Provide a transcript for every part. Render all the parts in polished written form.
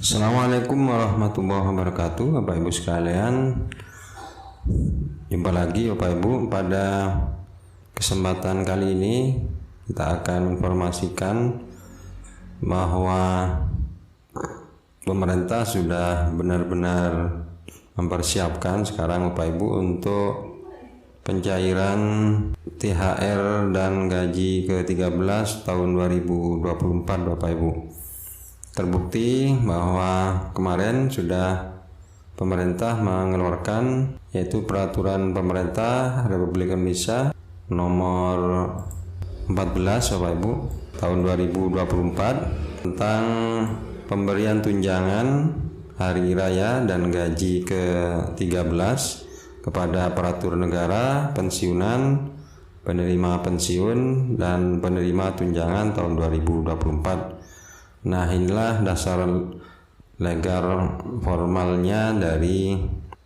Assalamualaikum warahmatullahi wabarakatuh, Bapak Ibu sekalian. Jumpa lagi Bapak Ibu. Pada kesempatan kali ini kita akan informasikan bahwa pemerintah sudah benar-benar mempersiapkan sekarang Bapak Ibu untuk pencairan THR dan gaji ke-13 tahun 2024 Bapak Ibu. Terbukti bahwa kemarin sudah pemerintah mengeluarkan yaitu peraturan pemerintah Republik Indonesia nomor 14 Bapak Ibu tahun 2024 tentang pemberian tunjangan hari raya dan gaji ke-13 kepada aparatur negara, pensiunan, penerima pensiun dan penerima tunjangan tahun 2024. Nah, inilah dasar legal formalnya dari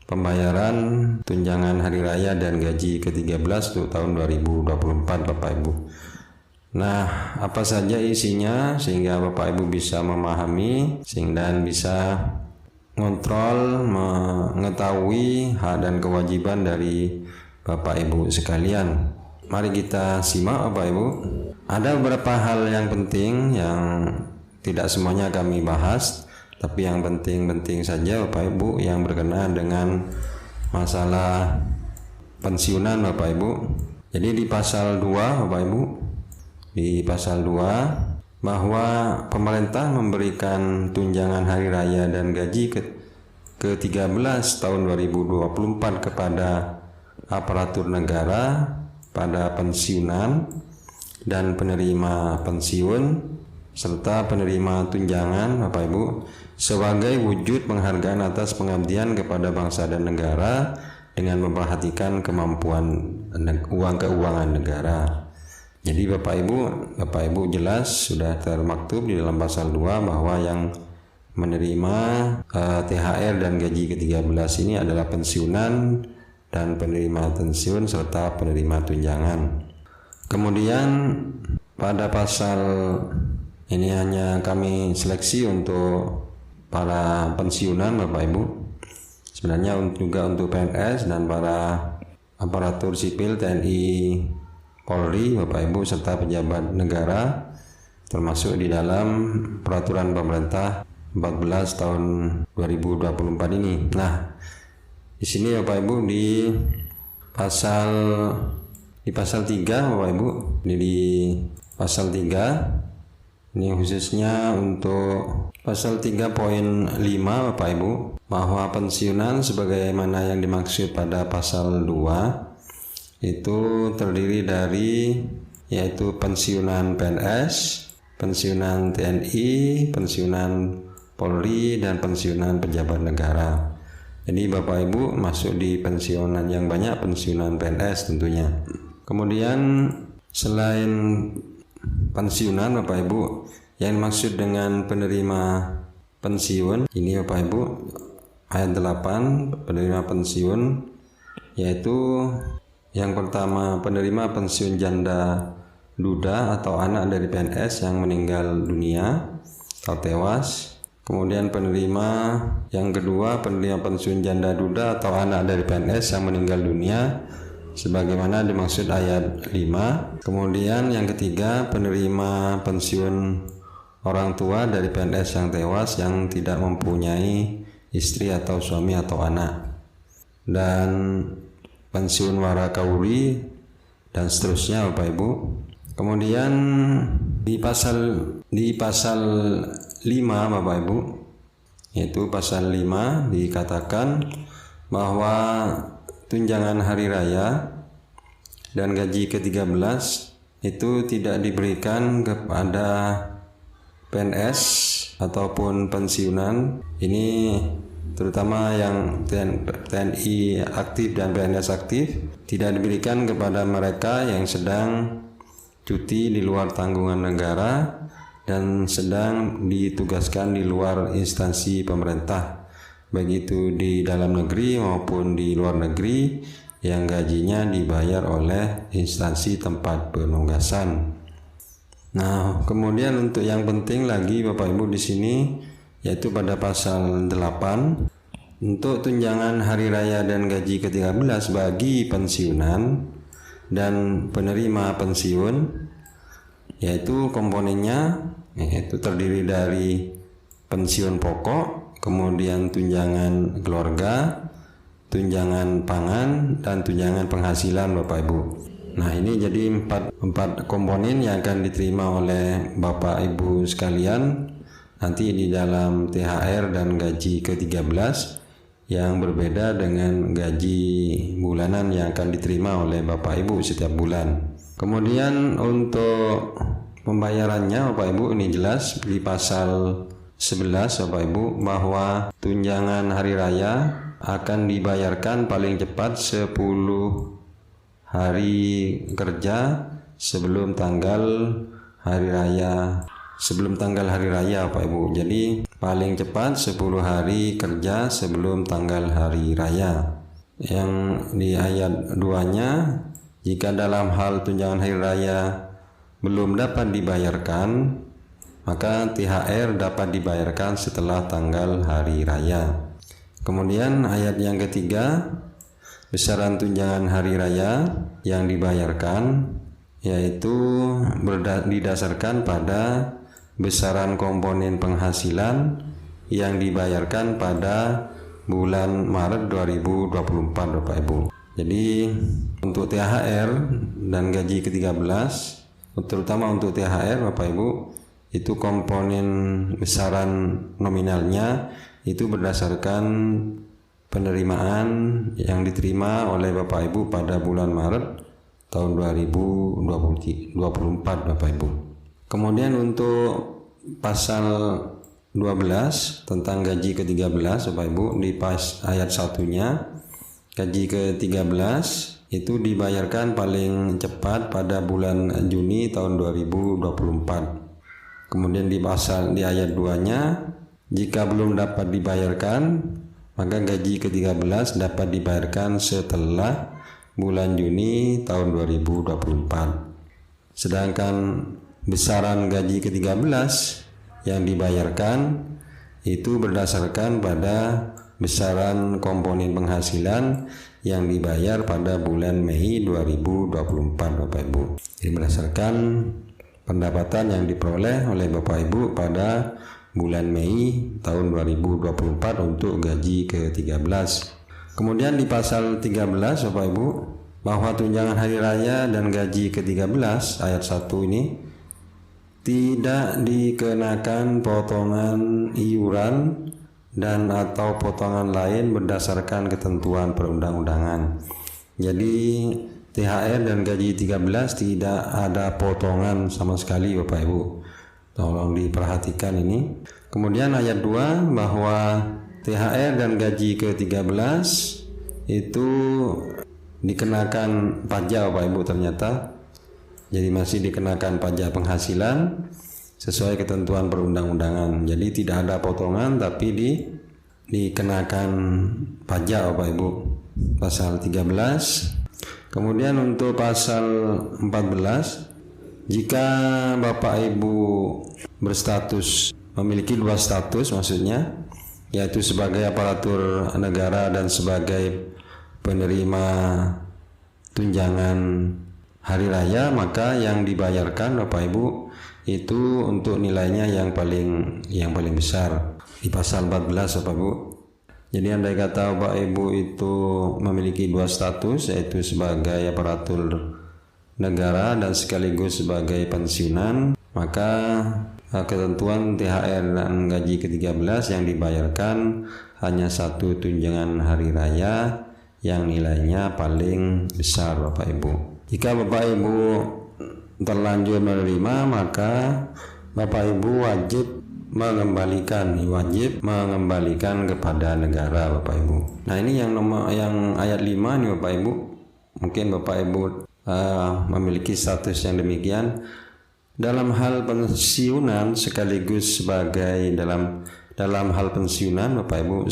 pembayaran tunjangan hari raya dan gaji ke-13 untuk tahun 2024 Bapak Ibu. Nah, apa saja isinya sehingga Bapak Ibu bisa memahami dan bisa mengontrol, mengetahui hak dan kewajiban dari Bapak Ibu sekalian. Mari kita simak Bapak Ibu. Ada beberapa hal yang penting yang tidak semuanya kami bahas, tapi yang penting-penting saja Bapak Ibu yang berkenaan dengan masalah pensiunan Bapak Ibu. Jadi di pasal 2 Bapak Ibu, di pasal 2 bahwa pemerintah memberikan tunjangan hari raya dan gaji ke-13 tahun 2024 kepada aparatur negara pada pensiunan dan penerima pensiun serta penerima tunjangan Bapak Ibu sebagai wujud penghargaan atas pengabdian kepada bangsa dan negara dengan memperhatikan kemampuan keuangan negara. Jadi Bapak Ibu jelas sudah termaktub di dalam pasal 2 bahwa yang menerima THR dan gaji ke-13 ini adalah pensiunan dan penerima pensiun serta penerima tunjangan. Kemudian pada pasal ini hanya kami seleksi untuk para pensiunan Bapak Ibu. Sebenarnya juga untuk PNS dan para aparatur sipil TNI, Polri, Bapak Ibu serta pejabat negara termasuk di dalam peraturan pemerintah 14 tahun 2024 ini. Nah, di sini Bapak Ibu di pasal 3 Bapak Ibu, di pasal 3 ini khususnya untuk pasal 3.5 Bapak Ibu bahwa pensiunan sebagaimana yang dimaksud pada pasal 2 itu terdiri dari yaitu pensiunan PNS, pensiunan TNI, pensiunan Polri dan pensiunan pejabat negara. Jadi Bapak Ibu masuk di pensiunan yang banyak, pensiunan PNS tentunya. Kemudian selain pensiunan Bapak Ibu yang maksud dengan penerima pensiun ini Bapak Ibu ayat 8 penerima pensiun yaitu yang pertama penerima pensiun janda duda atau anak dari PNS yang meninggal dunia atau tewas. Kemudian penerima yang kedua penerima pensiun janda duda atau anak dari PNS yang meninggal dunia sebagaimana dimaksud ayat 5. Kemudian yang ketiga penerima pensiun orang tua dari PNS yang tewas yang tidak mempunyai istri atau suami atau anak, dan pensiun warakauri dan seterusnya Bapak Ibu. Kemudian di pasal 5 Bapak Ibu, yaitu pasal 5 dikatakan bahwa tunjangan hari raya dan gaji ke-13 itu tidak diberikan kepada PNS ataupun pensiunan. Ini terutama yang TNI aktif dan PNS aktif tidak diberikan kepada mereka yang sedang cuti di luar tanggungan negara dan sedang ditugaskan di luar instansi pemerintah, baik itu di dalam negeri maupun di luar negeri, yang gajinya dibayar oleh instansi tempat penugasan. Nah, kemudian untuk yang penting lagi Bapak Ibu di sini yaitu pada pasal 8 untuk tunjangan hari raya dan gaji ke-13 bagi pensiunan dan penerima pensiun, yaitu komponennya yaitu terdiri dari pensiun pokok, kemudian tunjangan keluarga, tunjangan pangan, dan tunjangan penghasilan Bapak Ibu. Nah, ini jadi empat komponen yang akan diterima oleh Bapak Ibu sekalian nanti di dalam THR dan gaji ke-13 yang berbeda dengan gaji bulanan yang akan diterima oleh Bapak Ibu setiap bulan. Kemudian untuk pembayarannya Bapak Ibu ini jelas di pasal 11 Bapak Ibu bahwa tunjangan hari raya akan dibayarkan paling cepat 10 hari kerja sebelum tanggal hari raya Bapak Ibu. Jadi paling cepat 10 hari kerja sebelum tanggal hari raya. Yang di ayat 2-nya, jika dalam hal tunjangan hari raya belum dapat dibayarkan, maka THR dapat dibayarkan setelah tanggal hari raya. Kemudian ayat yang ketiga, besaran tunjangan hari raya yang dibayarkan yaitu didasarkan pada besaran komponen penghasilan yang dibayarkan pada bulan Maret 2024 Bapak Ibu. Jadi untuk THR dan gaji ke-13, terutama untuk THR Bapak Ibu, itu komponen besaran nominalnya itu berdasarkan penerimaan yang diterima oleh Bapak Ibu pada bulan Maret tahun 2024 Bapak Ibu. Kemudian untuk pasal 12 tentang gaji ke-13 Bapak Ibu, di ayat 1-nya, gaji ke-13 itu dibayarkan paling cepat pada bulan Juni tahun 2024. Kemudian di ayat 2-nya, jika belum dapat dibayarkan, maka gaji ke-13 dapat dibayarkan setelah bulan Juni tahun 2024. Sedangkan besaran gaji ke-13 yang dibayarkan itu berdasarkan pada besaran komponen penghasilan yang dibayar pada bulan Mei 2024 Bapak Ibu. Jadi berdasarkan pendapatan yang diperoleh oleh Bapak Ibu pada bulan Mei tahun 2024 untuk gaji ke-13. Kemudian di pasal 13 Bapak Ibu, bahwa tunjangan hari raya dan gaji ke-13 ayat 1 ini tidak dikenakan potongan iuran dan atau potongan lain berdasarkan ketentuan perundang-undangan. Jadi THR dan gaji 13 tidak ada potongan sama sekali Bapak Ibu. Tolong diperhatikan ini. Kemudian ayat 2 bahwa THR dan gaji ke-13 itu dikenakan pajak Bapak Ibu ternyata. Jadi masih dikenakan pajak penghasilan sesuai ketentuan perundang-undangan. Jadi tidak ada potongan tapi dikenakan pajak Bapak Ibu. Pasal 13. Kemudian untuk pasal 14, jika Bapak Ibu berstatus, memiliki dua status maksudnya, yaitu sebagai aparatur negara dan sebagai penerima tunjangan hari raya, maka yang dibayarkan Bapak Ibu itu untuk nilainya yang paling besar di pasal 14 Bapak Ibu. Jadi andai kata Bapak Ibu itu memiliki dua status, yaitu sebagai aparatur negara dan sekaligus sebagai pensiunan, maka ketentuan THR dan gaji ke-13 yang dibayarkan hanya satu tunjangan hari raya yang nilainya paling besar Bapak Ibu. Jika Bapak Ibu terlanjur menerima, maka Bapak Ibu wajib mengembalikan kepada negara Bapak Ibu. Nah, ini yang ayat 5 nih Bapak Ibu. Mungkin Bapak Ibu memiliki status yang demikian. Dalam hal pensiunan sekaligus sebagai dalam hal pensiunan Bapak Ibu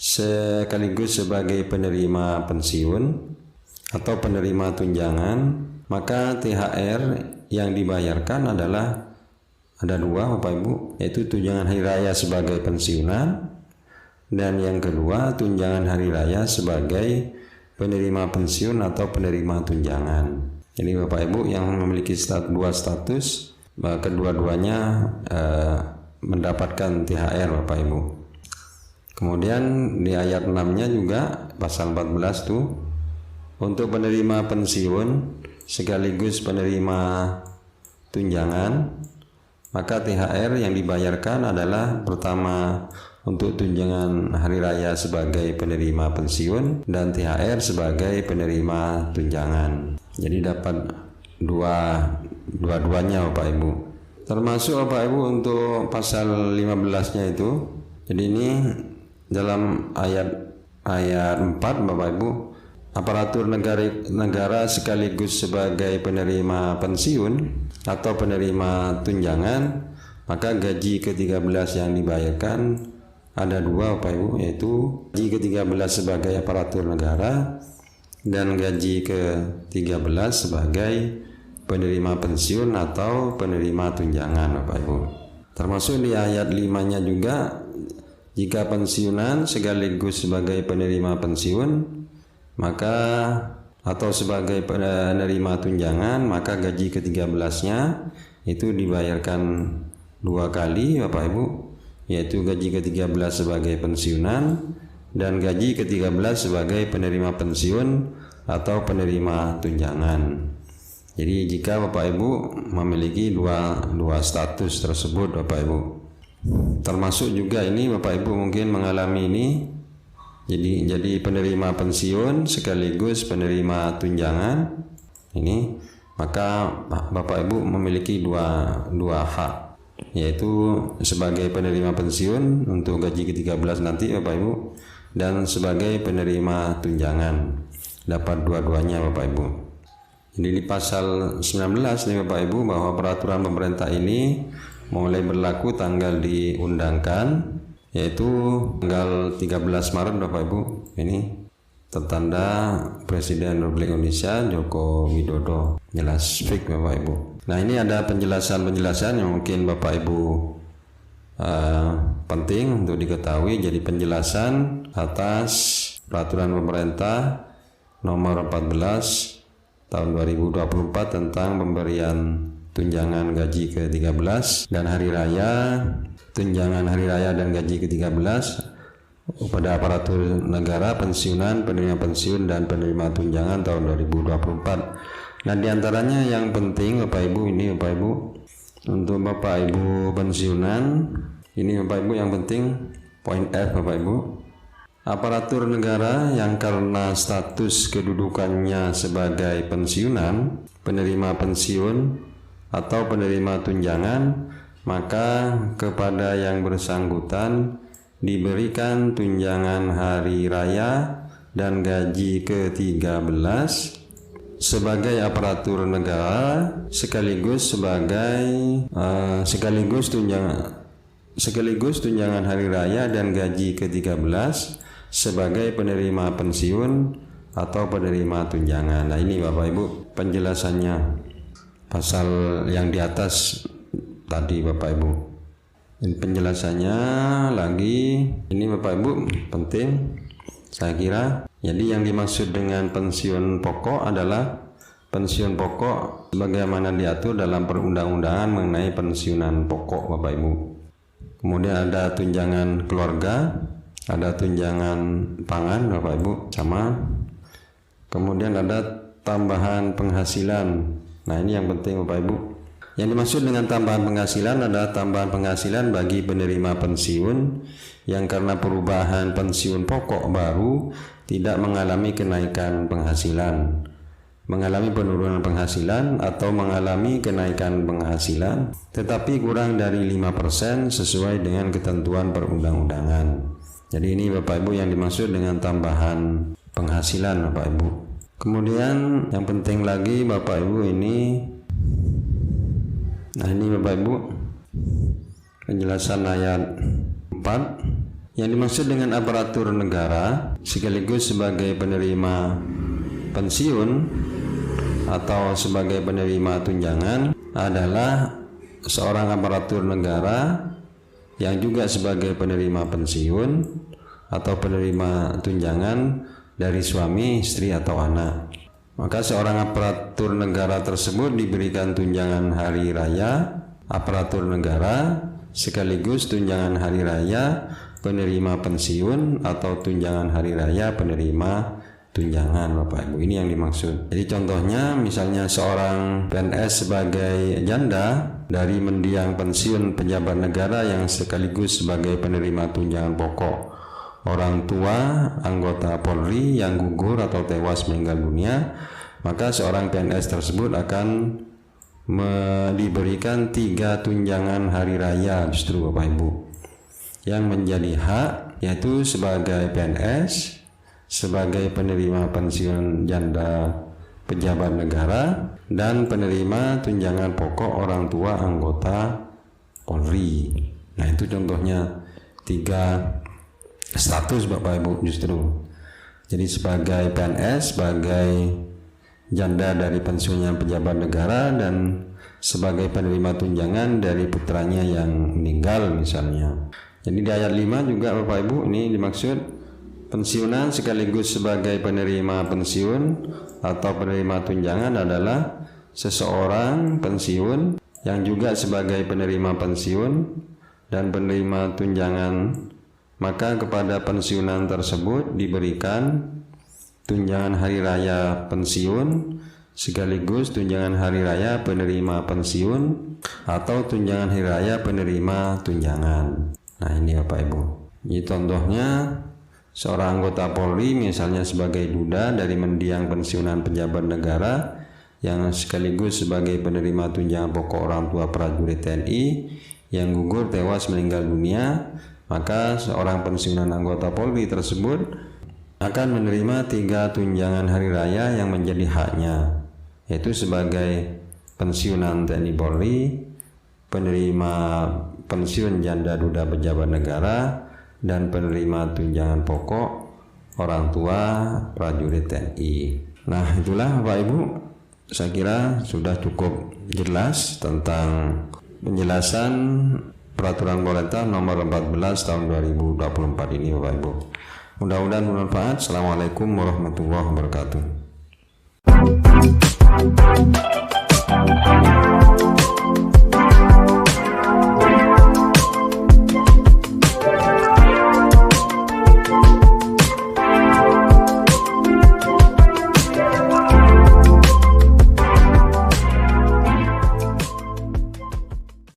sekaligus sebagai penerima pensiun atau penerima tunjangan, maka THR yang dibayarkan adalah Ada dua Bapak Ibu, yaitu tunjangan hari raya sebagai pensiunan, dan yang kedua tunjangan hari raya sebagai penerima pensiun atau penerima tunjangan. Jadi Bapak Ibu yang memiliki dua status, kedua-duanya mendapatkan THR Bapak Ibu. Kemudian di ayat 6-nya juga pasal 14 tuh, untuk penerima pensiun sekaligus penerima tunjangan, maka THR yang dibayarkan adalah pertama untuk tunjangan hari raya sebagai penerima pensiun dan THR sebagai penerima tunjangan. Jadi dapat dua-duanya Bapak Ibu. Termasuk Bapak Ibu untuk pasal 15-nya itu. Jadi ini dalam ayat 4 Bapak Ibu, aparatur negara sekaligus sebagai penerima pensiun atau penerima tunjangan, maka gaji ke-13 yang dibayarkan ada dua Bapak Ibu, yaitu gaji ke-13 sebagai aparatur negara dan gaji ke-13 sebagai penerima pensiun atau penerima tunjangan Bapak Ibu. Termasuk di ayat 5-nya juga, jika pensiunan sekaligus sebagai penerima pensiun maka atau sebagai penerima tunjangan, maka gaji ke-13-nya itu dibayarkan dua kali Bapak Ibu, yaitu gaji ke-13 sebagai pensiunan dan gaji ke-13 sebagai penerima pensiun atau penerima tunjangan. Jadi jika Bapak Ibu memiliki dua status tersebut Bapak Ibu, termasuk juga ini Bapak Ibu mungkin mengalami ini, jadi penerima pensiun sekaligus penerima tunjangan ini, maka Bapak Ibu memiliki dua hak, yaitu sebagai penerima pensiun untuk gaji ke-13 nanti Bapak Ibu, dan sebagai penerima tunjangan, dapat dua-duanya Bapak Ibu. Jadi di pasal 19 nih Bapak Ibu, bahwa peraturan pemerintah ini mulai berlaku tanggal diundangkan, yaitu tanggal 13 Maret Bapak Ibu. Ini tertanda Presiden Republik Indonesia Joko Widodo, jelas fix Bapak Ibu. Nah ini ada penjelasan yang mungkin Bapak Ibu penting untuk diketahui. Jadi penjelasan atas peraturan pemerintah nomor 14 tahun 2024 tentang pemberian tunjangan gaji ke-13 dan hari raya, tunjangan hari raya dan gaji ke-13 kepada aparatur negara, pensiunan, penerima pensiun dan penerima tunjangan tahun 2024. Nah diantaranya yang penting Bapak Ibu ini Bapak Ibu, untuk Bapak Ibu pensiunan ini Bapak Ibu yang penting poin F Bapak Ibu, aparatur negara yang karena status kedudukannya sebagai pensiunan, penerima pensiun atau penerima tunjangan, maka kepada yang bersangkutan diberikan tunjangan hari raya dan gaji ke-13 sebagai aparatur negara sekaligus tunjangan hari raya dan gaji ke-13 sebagai penerima pensiun atau penerima tunjangan. Nah ini Bapak Ibu penjelasannya pasal yang di atas tadi Bapak Ibu. Ini penjelasannya lagi ini Bapak Ibu penting saya kira. Jadi yang dimaksud dengan pensiun pokok adalah pensiun pokok sebagaimana diatur dalam perundang-undangan mengenai pensiunan pokok Bapak Ibu. Kemudian ada tunjangan keluarga, ada tunjangan pangan Bapak Ibu sama. Kemudian ada tambahan penghasilan. Nah ini yang penting Bapak Ibu. Yang dimaksud dengan tambahan penghasilan adalah tambahan penghasilan bagi penerima pensiun yang karena perubahan pensiun pokok baru tidak mengalami kenaikan penghasilan, mengalami penurunan penghasilan atau mengalami kenaikan penghasilan tetapi kurang dari 5% sesuai dengan ketentuan perundang-undangan. Jadi ini Bapak Ibu yang dimaksud dengan tambahan penghasilan Bapak Ibu. Kemudian yang penting lagi Bapak Ibu ini, nah ini Bapak Ibu penjelasan ayat 4 yang dimaksud dengan aparatur negara sekaligus sebagai penerima pensiun atau sebagai penerima tunjangan adalah seorang aparatur negara yang juga sebagai penerima pensiun atau penerima tunjangan dari suami, istri, atau anak. Maka seorang aparatur negara tersebut diberikan tunjangan hari raya aparatur negara sekaligus tunjangan hari raya penerima pensiun atau tunjangan hari raya penerima tunjangan, Bapak Ibu. Ini yang dimaksud. Jadi contohnya misalnya seorang PNS sebagai janda dari mendiang pensiun pejabat negara yang sekaligus sebagai penerima tunjangan pokok orang tua anggota Polri yang gugur atau tewas meninggal dunia, maka seorang PNS tersebut akan diberikan 3 tunjangan hari raya justru, Bapak Ibu, yang menjadi hak, yaitu sebagai PNS, sebagai penerima pensiun janda pejabat negara, dan penerima tunjangan pokok orang tua anggota Polri. Nah, itu contohnya 3 status, Bapak Ibu, justru. Jadi sebagai PNS, sebagai janda dari pensiunnya pejabat negara, dan sebagai penerima tunjangan dari putranya yang meninggal misalnya. Jadi di ayat 5 juga, Bapak Ibu, ini dimaksud pensiunan sekaligus sebagai penerima pensiun atau penerima tunjangan adalah seseorang pensiun yang juga sebagai penerima pensiun dan penerima tunjangan, maka kepada pensiunan tersebut diberikan tunjangan hari raya pensiun sekaligus tunjangan hari raya penerima pensiun atau tunjangan hari raya penerima tunjangan. Nah, ini Bapak Ibu. Ini contohnya seorang anggota Polri misalnya sebagai duda dari mendiang pensiunan pejabat negara yang sekaligus sebagai penerima tunjangan pokok orang tua prajurit TNI yang gugur tewas meninggal dunia, maka seorang pensiunan anggota Polri tersebut akan menerima 3 tunjangan hari raya yang menjadi haknya, yaitu sebagai pensiunan TNI Polri, penerima pensiun janda duda pejabat negara, dan penerima tunjangan pokok orang tua prajurit TNI. Nah, itulah Bapak Ibu, saya kira sudah cukup jelas tentang penjelasan Peraturan Pemerintah Nomor 14 Tahun 2024 ini, Bapak Ibu. Mudah-mudahan bermanfaat. Assalamualaikum warahmatullahi wabarakatuh.